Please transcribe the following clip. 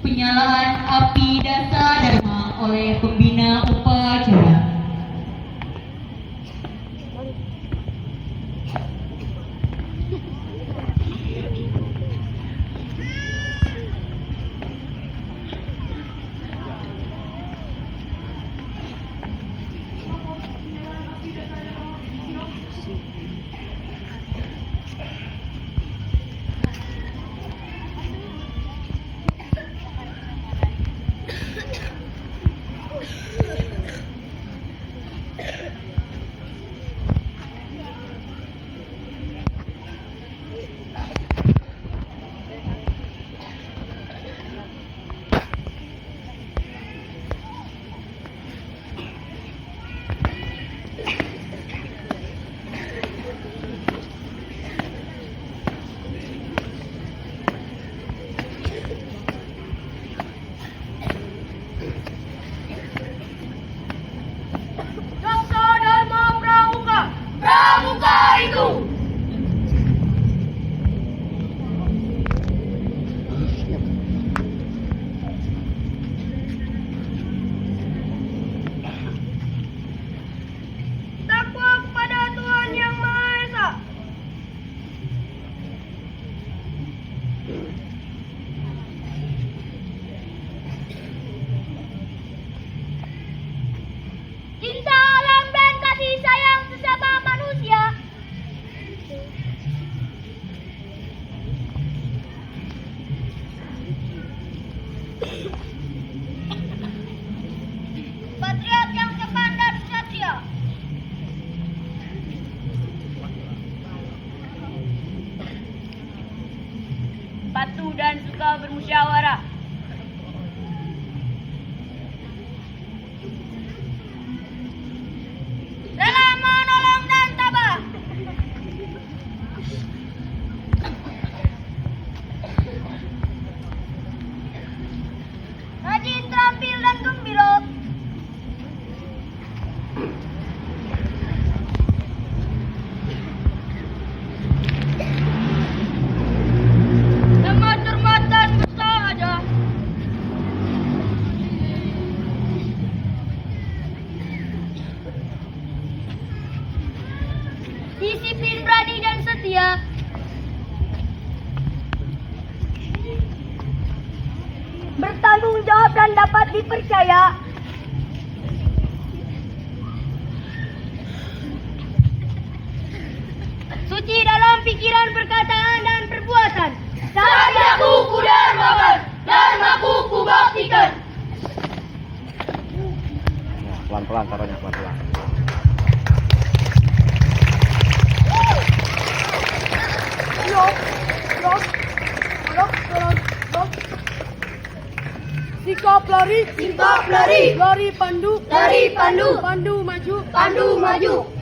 Penyalaan api dasa dharma oleh pembina upacara. Cinta alam dan kasih sayang sesama manusia. Patriot yang cepat dan setia. Patuh dan suka bermusyawarah. Rela menolong dan tabah. Rajin, terampil dan gembira. Lemah, cermat dan bersahaja. Disiplin, berani dan setia. Bertanggung jawab dan dapat dipercaya. Suci dalam pikiran, perkataan dan perbuatan. Satyaku ku dharmakan, dharmaku ku baktikan. Pelan-pelan taruhnya, pelan-pelan. Sikap lari, Sikap lari, lari pandu, lari pandu, pandu maju, pandu maju.